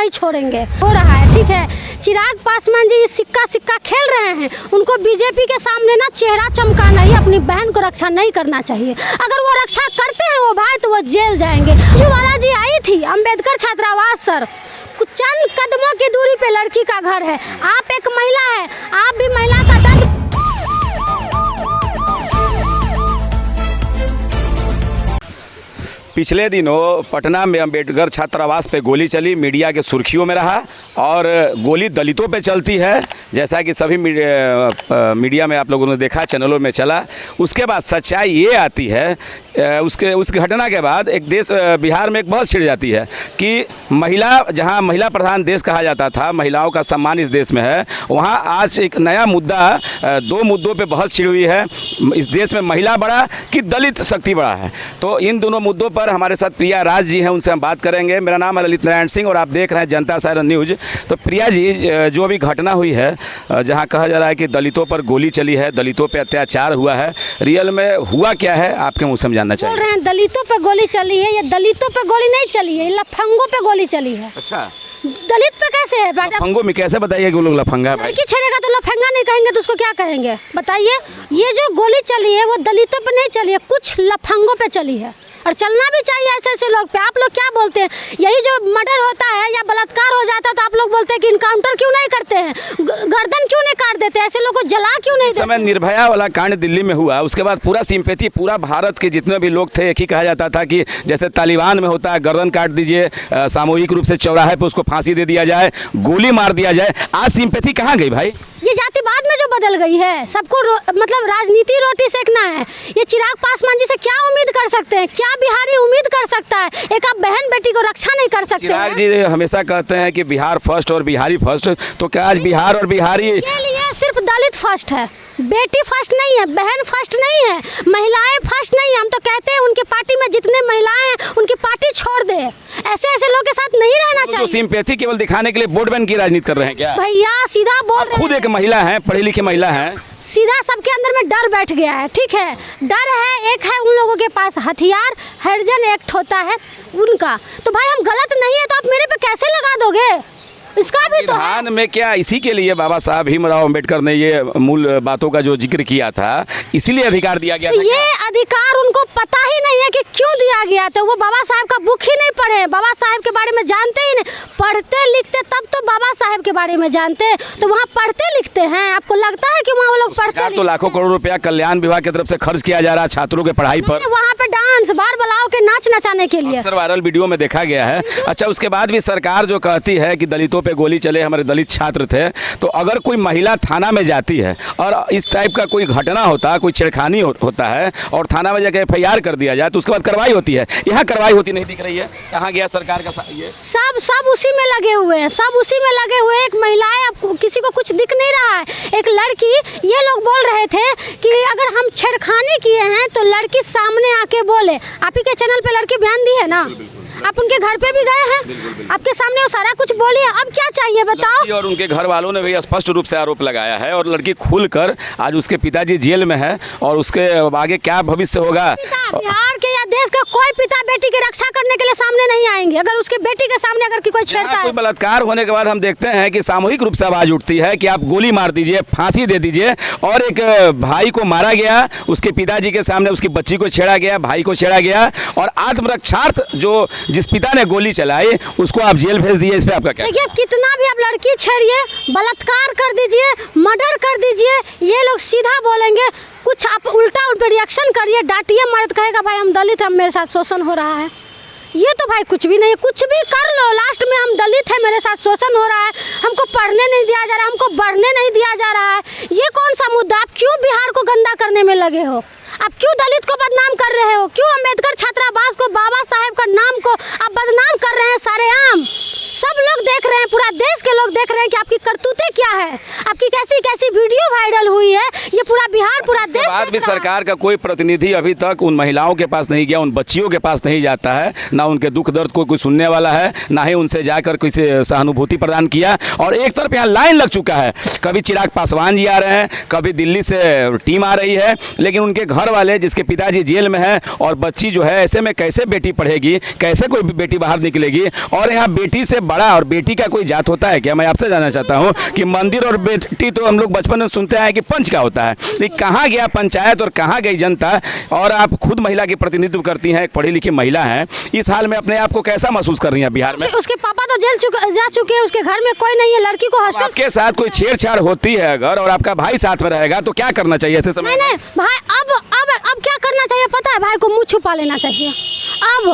नहीं छोड़ेंगे। हो रहा है, ठीक है। चिराग पासवान जी सिक्का सिक्का खेल रहे हैं, उनको बीजेपी के सामने ना चेहरा चमकाना ही, अपनी बहन को रक्षा नहीं करना चाहिए। अगर वो रक्षा करते हैं वो भाई तो वो जेल जाएंगे। जुवाला जी आई थी अम्बेडकर छात्रावास सर, कुछ चंद कदमों की दूरी पे लड़की का घर है। आप एक महिला है, आप भी महिला का दर्द। पिछले दिनों पटना में अम्बेडकर छात्रावास पे गोली चली, मीडिया के सुर्खियों में रहा। और गोली दलितों पे चलती है, जैसा कि सभी मीडिया में आप लोगों ने देखा, चैनलों में चला। उसके बाद सच्चाई ये आती है, उस घटना के बाद एक बिहार में एक बहस छिड़ जाती है कि जहां महिला प्रधान देश कहा जाता था, महिलाओं का सम्मान इस देश में है, वहां आज एक नया मुद्दा, दो मुद्दों पे बहस छिड़ी हुई है। इस देश में महिला बड़ा कि दलित शक्ति बड़ा है। तो इन दोनों मुद्दों पर हमारे साथ प्रिया राज जी हैं, उनसे हम बात करेंगे। मेरा नाम है ललित नारायण सिंह और आप देख रहे हैं जनता सायरन न्यूज़। तो प्रिया जी, जो अभी घटना हुई है, जहां कहा जा रहा है कि दलितों पर गोली चली है, दलितों पे अत्याचार हुआ है, रियल में हुआ क्या है आपके मुँह से हम जानना चाहिए। बोल रहे हैं दलितों पे गोली चली है, ये दलितों पे गोली नहीं चली है, ये लफंगों पे गोली चली है। अच्छा, दलित पे कैसे है? लफंगों में कैसे बताइए कि वो लोग लफंगा है? लड़की छेड़ेगा तो लफंगा नहीं कहेंगे तो उसको क्या कहेंगे बताइए? ये जो गोली चली है वो दलितों पे नहीं चली है, कुछ लफंगों पे चली है। और चलना भी चाहिए ऐसे ऐसे लोग पे। आप लोग क्या बोलते हैं, यही जो मर्डर होता है या बलात्कार हो जाता है तो आप लोग बोलते हैं कि इनकाउंटर क्यों नहीं करते हैं, गर्दन क्यों नहीं काट देते, ऐसे लोगों को जला क्यों नहीं देते? समय निर्भया वाला कांड दिल्ली में हुआ, उसके बाद पूरा सिंपैथी, पूरा भारत के जितने भी लोग थे, एक ही कहा जाता था कि जैसे तालिबान में होता है, गर्दन काट दीजिए, सामूहिक रूप से चौराहे पर उसको फांसी दे दिया जाए, गोली मार दिया जाए। आज सिंपैथी कहाँ गई भाई? ये जातिवाद में जो बदल गई है, सबको मतलब राजनीति रोटी सेकना है। ये चिराग पासवान जी से क्या उम्मीद कर सकते हैं? क्या बिहारी उम्मीद कर सकता है? एक आप बहन बेटी को रक्षा नहीं कर सकते? चिराग जी हमेशा कहते हैं कि बिहार फर्स्ट और बिहारी फर्स्ट, तो क्या आज बिहार और बिहारी के लिए सिर्फ दलित फर्स्ट है, बेटी फर्स्ट नहीं है, बहन फर्स्ट नहीं है, महिलाएं फर्स्ट नहीं है? हम तो कहते हैं उनकी पार्टी में जितने महिलाएं हैं उनकी पार्टी छोड़ दे। ऐसे ऐसे लोगों के साथ नहीं रहना चाहिए। तो सिंपैथी केवल दिखाने के लिए वोट बैंक की राजनीति कर रहे हैं क्या? भैया सीधा बोल रहे हैं, खुद एक महिला है, पढ़ी लिखी महिला है, सीधा सबके अंदर में डर बैठ गया है। ठीक है, डर है, एक है उन लोगों के पास हथियार, हरिजन एक्ट होता है उनका। तो भाई हम गलत नहीं है तो आप मेरे पे कैसे लगा दोगे? इसका भी तो संविधान में क्या इसी के लिए बाबा साहब भीमराव अंबेडकर ने ये मूल बातों का जो जिक्र किया था, इसीलिए अधिकार दिया गया था? ये अधिकार उनको पता ही नहीं है कि क्यों दिया गया था। वो बाबा साहब का बुक ही नहीं पढ़े हैं, बाबा साहब के बारे में जानते ही नहीं। पढ़ते लिखते तब तो बाबा साहब के बारे में जानते, तो वहाँ पढ़ते लिखते हैं? आपको लगता है कि वहाँ वो लोग पढ़ते? तो लाखों करोड़ रुपया कल्याण विभाग की तरफ से खर्च किया जा रहा है छात्रों के पढ़ाई पर, वहाँ पे डांस बार बलाओ के नाच नचाने के लिए। अक्सर वायरल वीडियो में देखा गया है। अच्छा, उसके बाद भी सरकार जो कहती है कि दलितों पे गोली चले, हमारे दलित छात्र थे, तो अगर कोई महिला थाना में जाती है और इस टाइप का कोई घटना होता है, कोई छेड़खानी होता है और थाना में जाकर FIR कर दिया जाए तो उसके बाद कार्रवाई होती है, यहाँ कार्रवाई होती नहीं दिख रही है। कहाँ गया सरकार का ये? सब उसी में लगे हुए हैं, सब उसी में लगे हुए हैं। एक महिलाएं, अब किसी को कुछ दिख नहीं रहा है। एक लड़की, ये लोग बोल रहे थे कि अगर हम छेड़खानी किए हैं तो लड़की सामने आके बोले। आप ही के चैनल पे लड़की बयान दी है ना, आप उनके घर पे भी गए हैं, आपके सामने वो सारा कुछ बोली है। अब क्या चाहिए बताओ? और उनके घर वालों ने भी स्पष्ट रूप से आरोप लगाया है और लड़की खुलकर आज उसके पिताजी जेल में है और उसके आगे क्या भविष्य होगा। बिहार के या देश का कोई पिता बेटी की रक्षा करने के लिए सामने नहीं आएंगे। अगर उसके बेटी के सामने अगर कोई छेड़ता है, कोई बलात्कार होने के बाद हम देखते हैं कि सामूहिक रूप से आवाज उठती है कि आप गोली मार दीजिए, फांसी दे दीजिए। और एक भाई को मारा गया, उसके पिताजी के सामने उसकी बच्ची को छेड़ा गया, भाई को छेड़ा गया, और आत्मरक्षार्थ जो जिस पिता ने गोली चलाई उसको आप जेल भेज दिए। इस पे आपका क्या? देखिए, कितना भी आप लड़की छेड़िए, बलात्कार कर दीजिए, मर्डर कर दीजिए, ये लोग सीधा बोलेंगे। कुछ आप उल्टा उन पे रिएक्शन करिए, डांटिए, मर्द कहेगा भाई हम दलित हैं, मेरे साथ शोषण हो रहा है। ये तो भाई कुछ भी नहीं है, कुछ भी कर लो, लास्ट में हम दलित हैं, मेरे साथ शोषण हो रहा है, हमको पढ़ने नहीं दिया जा रहा है, हमको बढ़ने नहीं दिया जा रहा है। ये कौन सा मुद्दा? आप क्यों बिहार को गंदा करने में लगे हो? आप क्यों दलित को बदनाम कर रहे हो? क्यों अम्बेडकर छात्रावास को, बाबा साहेब का नाम को आप बदनाम कर रहे हैं? सारे आम सब लोग देख रहे हैं, पूरा देश के लोग लोग देख रहे हैं कि आपकी करतूतें क्या है, आपकी कैसी कैसी वीडियो वायरल हुई है, ये पूरा बिहार पूरा देश बाद भी देख रहा है। सरकार का कोई प्रतिनिधि अभी तक उन महिलाओं के पास नहीं गया, उन बच्चियों के पास नहीं जाता है, ना उनके दुख दर्द को कोई सुनने वाला है, ना ही उनसे जाकर किसी सहानुभूति प्रदान किया। और एक तरफ यहाँ लाइन लग चुका है, कभी चिराग पासवान जी आ रहे हैं, कभी दिल्ली से टीम आ रही है, लेकिन उनके घर वाले जिसके पिताजी जेल में हैं और बच्ची जो है, ऐसे में कैसे बेटी पढ़ेगी, कैसे कोई बेटी बाहर निकलेगी। और यहाँ बेटी से बड़ा और बेटी का कोई जात होता है क्या? मैं आपसे जानना चाहता हूँ कि मंदिर और बेटी तो हम लोग बचपन में सुनते हैं कि पंच का होता है, लेकिन कहाँ गया पंचायत और कहाँ गई जनता? और आप खुद महिला की प्रतिनिधित्व करती हैं, एक पढ़ी लिखी महिला हैं, इस हाल में अपने आप को कैसा महसूस कर रही हैं बिहार में? उसके पापा तो जेल जा चुके हैं, उसके घर में कोई नहीं है, लड़की को हॉस्टल। आपके साथ कोई छेड़छाड़ होती है अगर और आपका भाई साथ में रहेगा तो क्या करना चाहिए ऐसे समय? नहीं भाई, अब क्या करना चाहिए पता है? भाई को मुंह छुपा लेना चाहिए। अब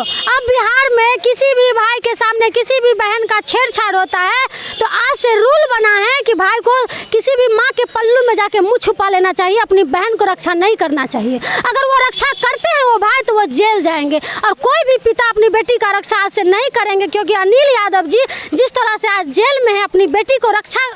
बिहार में किसी भी भाई के सामने किसी भी बहन का छेड़छाड़ होता है तो आज से रूल बना है कि भाई को किसी भी माँ के पल्लू में जाके मुंह छुपा लेना चाहिए, अपनी बहन को रक्षा नहीं करना चाहिए। अगर वो रक्षा करते हैं वो भाई तो वो जेल जाएंगे, और कोई भी पिता अपनी बेटी का रक्षा आज से नहीं करेंगे, क्योंकि अनिल यादव जी जिस तरह से आज जेल में है, अपनी बेटी को रक्षा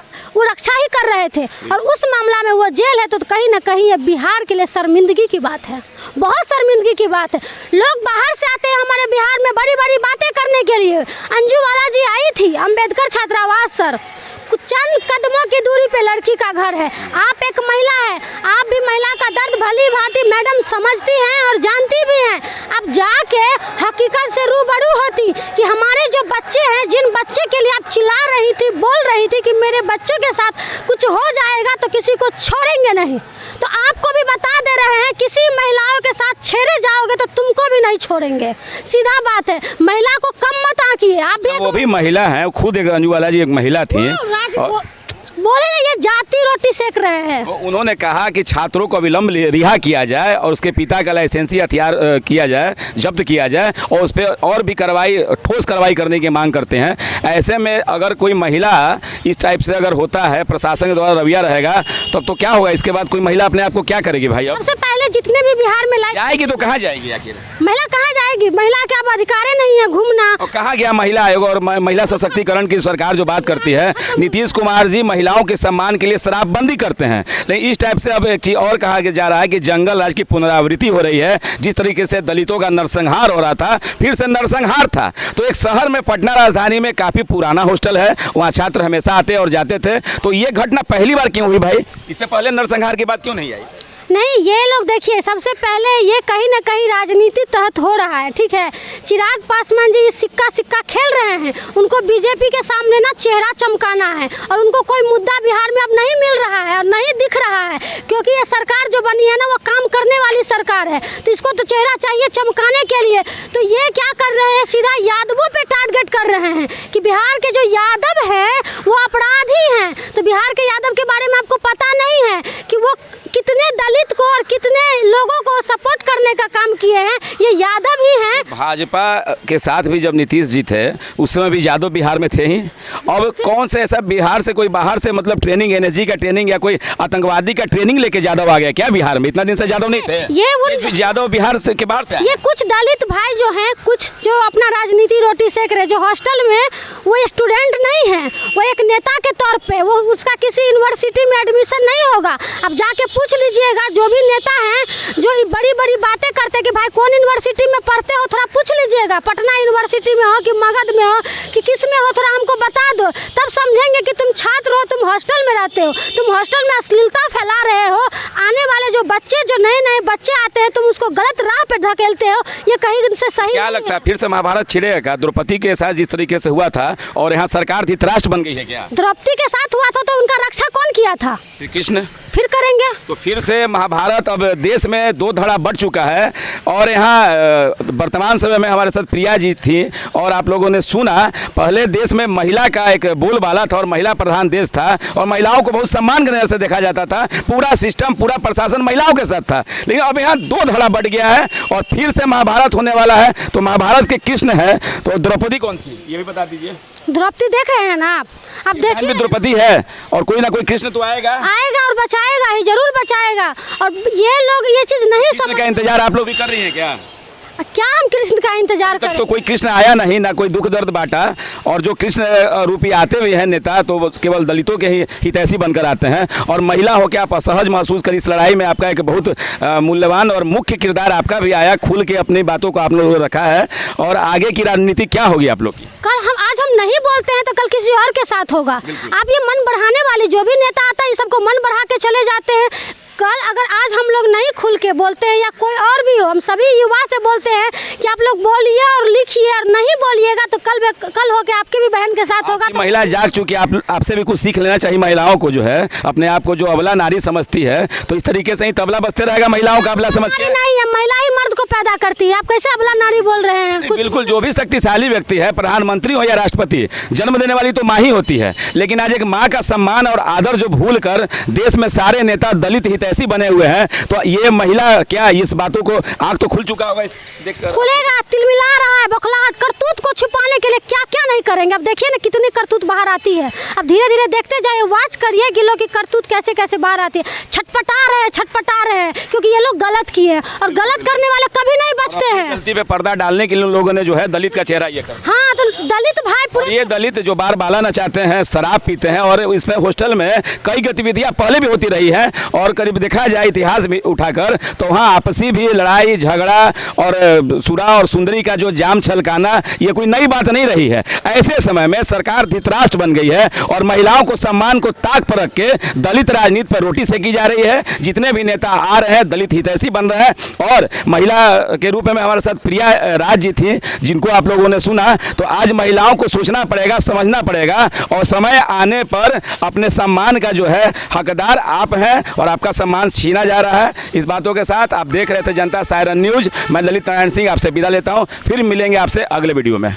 ही कर रहे थे, और उस मामला में वो जेल है, तो कहीं ना कहीं ये बिहार के लिए शर्मिंदगी की बात है, बहुत शर्मिंदगी की बात है। लोग बाहर से आते हैं हमारे बिहार में बड़ी बड़ी बातें करने के लिए। अंजू वाला जी आई थी अंबेडकर छात्रावास सर, कुछ चंद कदमों की दूरी पे लड़की का घर है। आप एक महिला है, आप भी महिला का दर्द भली भांति मैडम समझती हैं और जानती भी हैं। आप जाके हकीकत से रूबरू होती कि हमारे जो बच्चे हैं, जिन बच्चे के लिए आप चिल्ला रही थी, बोल रही थी कि मेरे बच्चों के साथ कुछ हो जाएगा तो किसी को छोड़ेंगे नहीं, तो आपको भी बता दे रहे हैं किसी महिलाओं के साथ छेड़े जाओगे तो तुमको भी नहीं छोड़ेंगे। सीधा बात है, महिला को कम मत आंकिए। आप भी वो भी महिला है, खुद एक अंजू वाला जी एक महिला थी, बोले ना ये जाति रोटी सेक रहे हैं। तो उन्होंने कहा कि छात्रों को अविलंब रिहा किया जाए और उसके पिता का लाइसेंसी हथियार किया जाए, जब्त किया जाए, और उस पर और भी ठोस कार्रवाई करने की मांग करते हैं। ऐसे में अगर कोई महिला इस टाइप से अगर होता है, प्रशासन के द्वारा रवैया रहेगा, तब तो क्या होगा? इसके बाद कोई महिला अपने आप को क्या करेगी भाई? अब सबसे पहले जितने भी बिहार में जाएगी तो कहाँ जाएगी आखिर? महिला कहाँ जाएगी? महिला के अब अधिकार नहीं है घूमना। और कहाँ गया महिला आयोग और महिला सशक्तिकरण की सरकार जो बात करती है? नीतीश कुमार जी महिलाओं के सम्मान के लिए शराबबंदी करते हैं, लेकिन इस टाइप से अब एक चीज और कहा जा रहा है कि जंगल राज की पुनरावृत्ति हो रही है। जिस तरीके से दलितों का नरसंहार हो रहा था, फिर से नरसंहार था। तो एक शहर में, पटना राजधानी में काफी पुराना हॉस्टल है, वहाँ छात्र हमेशा आते और जाते थे, तो ये घटना पहली बार क्यों हुई भाई? इससे पहले नरसंहार की बात क्यों नहीं आई? नहीं, ये लोग देखिए, सबसे पहले ये कहीं ना कहीं राजनीति तहत हो रहा है, ठीक है। चिराग पासवान जी सिक्का खेल रहे हैं, उनको बीजेपी के सामने ना चेहरा चमकाना है, और उनको कोई मुद्दा बिहार में अब नहीं मिल रहा है और नहीं दिख रहा है, क्योंकि ये सरकार जो बनी है ना वो काम करने वाली सरकार है, तो इसको तो चेहरा चाहिए चमकाने के लिए। तो ये क्या कर रहे हैं, सीधा यादवों पे टारगेट कर रहे हैं कि बिहार के जो यादव है वो अपराधी हैं। तो बिहार के यादव के बारे में आपको पता नहीं है कि वो कितने दलित को और कितने लोगों को सपोर्ट करने का काम किए हैं, ये यादव ही हैं। भाजपा के साथ भी जब नीतीश जी थे उस समय भी यादव बिहार में थे ही। अब कौन से ऐसा बिहार से कोई बाहर से मतलब ट्रेनिंग, एनएसजी का ट्रेनिंग या कोई आतंकवादी का ट्रेनिंग लेके यादव आ गया क्या बिहार में? इतना दिन से यादव नहीं थे, ये यादव बिहार से के बाहर से। ये कुछ दलित भाई जो हैं, कुछ जो अपना राजनीति रोटी सेक रहे, जो हॉस्टल में, वो स्टूडेंट नहीं है, वो एक नेता के तौर पे, वो उसका किसी यूनिवर्सिटी में एडमिशन नहीं होगा। अब जाके पूछ लीजिएगा जो भी नेता हैं जो बड़ी बड़ी बातें करते कि भाई कौन यूनिवर्सिटी में पढ़ते हो, थोड़ा पूछ लीजिएगा, पटना यूनिवर्सिटी में हो कि मगध में हो कि किस में हो, थोड़ा हमको बता दो, तब समझेंगे कि तुम छात्र हो, तुम हॉस्टल में रहते हो, तुम हॉस्टल में अश्लीलता फैला रहे हो। आने वाले जो बच्चे, जो नए नए बच्चे आते हैं, तुम उसको गलत राह पे धकेलते हो, ये कहीं से सही क्या लगता है? फिर से महाभारत छिड़ेगा? द्रौपदी के साथ जिस तरीके से हुआ था और यहाँ सरकार धृतराष्ट्र बन गई है क्या? द्रौपदी के साथ हुआ था तो उनका रक्षा कौन किया था? श्री कृष्ण। फिर करेंगे तो फिर से महाभारत अब देश में दो धड़ा बढ़ चुका है। और यहाँ वर्तमान समय में हमारे साथ प्रिया जी थी और आप लोगों ने सुना, पहले देश में महिला का एक बोलबाला था और महिला प्रधान देश था और महिलाओं को बहुत सम्मान के नजर से देखा जाता था, पूरा सिस्टम, पूरा प्रशासन महिलाओं के साथ था। लेकिन अब यहाँ दो धड़ा बढ़ गया है और फिर से महाभारत होने वाला है। तो महाभारत के कृष्ण है तो द्रौपदी कौन थी ये भी बता दीजिए। द्रौपदी देख रहे हैं ना आप देखिए, द्रौपदी है और कोई ना कोई कृष्ण तो आएगा और बचाएगा ही, जरूर बचाएगा। और ये लोग ये चीज नहीं समझ का इंतजार आप लोग भी कर रही हैं क्या? क्या हम कृष्ण का इंतजार तक करें? तो कोई कृष्ण आया नहीं, ना कोई दुख दर्द बांटा, और जो कृष्ण रूपी आते हुए हैं नेता तो वो केवल दलितों के ही हितैषी बनकर आते हैं। और महिला होकर आप असहज महसूस करी इस लड़ाई में, आपका एक बहुत मूल्यवान और मुख्य किरदार आपका भी आया, खुल के अपनी बातों को आप लोगों ने रखा है। और आगे की राजनीति क्या होगी आप लोग की? आज हम नहीं बोलते हैं तो कल किसी और के साथ होगा। आप ये मन बढ़ाने वाली जो भी नेता आता है ये सबको मन बढ़ा के चले जाते हैं। कल अगर आज हम लोग नहीं खुल के बोलते हैं या कोई और भी हो, हम सभी युवा से बोलते हैं कि आप लोग बोलिए और लिखिए, और नहीं बोलिएगा तो कल होके आपकी भी बहन के साथ होगा। तो महिला जाग चुकी, आप आपसे भी कुछ सीख लेना चाहिए महिलाओं को, जो है अपने आप को जो अबला नारी समझती है, तो इस तरीके से ही तबला बजते रहेगा महिलाओं का अबला समझ के। नहीं है, महिला ही मर्द को पैदा करती है, आप कैसे अबला नारी बोल रहे हैं? बिल्कुल, जो भी शक्तिशाली व्यक्ति है, प्रधानमंत्री हो या राष्ट्रपति, जन्म देने वाली तो माँ ही होती है। लेकिन आज एक माँ का सम्मान और आदर जो भूल कर देश में सारे नेता दलित हितैषी बने हुए हैं, तो ये महिला क्या इस बातों को आंख तो खुल चुका होगा इस देखकर? खुलेगा, तिलमिला रहा है, बौखलाहट, करतूत को छुपाने के लिए क्या क्या नहीं करेंगे। अब देखिए ना कितनी करतूत बाहर आती है। अब धीरे धीरे देखते जाइए, वॉच करिए कि लोग की करतूत कैसे कैसे बाहर आती है। छटपटा रहे हैं क्योंकि ये लोग गलत किए, और गलत करने वाले कभी नहीं बचते हैं। गलती पे पर्दा डालने के लिए लोगों ने जो है दलित का चेहरा ये कर। हाँ, तो दलित भाई पूरे, ये दलित जो बार बाला नचाते हैं, शराब पीते हैं, और इसमें हॉस्टल में कई गतिविधियां पहले भी होती रही है, और करीब देखा जाए इतिहास भी उठाकर तो वहाँ आपसी भी लड़ाई झगड़ा और सुरा और सुंदरी का जो जाम छलकाना ये कोई नई बात नहीं रही है। ऐसे समय में सरकार धृतराष्ट्र बन गई है और महिलाओं को सम्मान को ताक पर रख के दलित राजनीति पर रोटी सेकी जा रही है। जितने भी नेता आ रहे हैं दलित हितैषी बन रहे हैं, और महिला के रूप में हमारे साथ प्रिया राज जी थी जिनको आप लोगों ने सुना। तो आज महिलाओं को सोचना पड़ेगा, समझना पड़ेगा, और समय आने पर अपने सम्मान का जो है हकदार आप हैं, और आपका सम्मान छीना जा रहा है। इस बातों के साथ आप देख रहे थे जनता सायरन न्यूज़। मैं ललित नारायण सिंह आपसे विदा लेता हूं, फिर मिलेंगे आपसे अगले वीडियो में।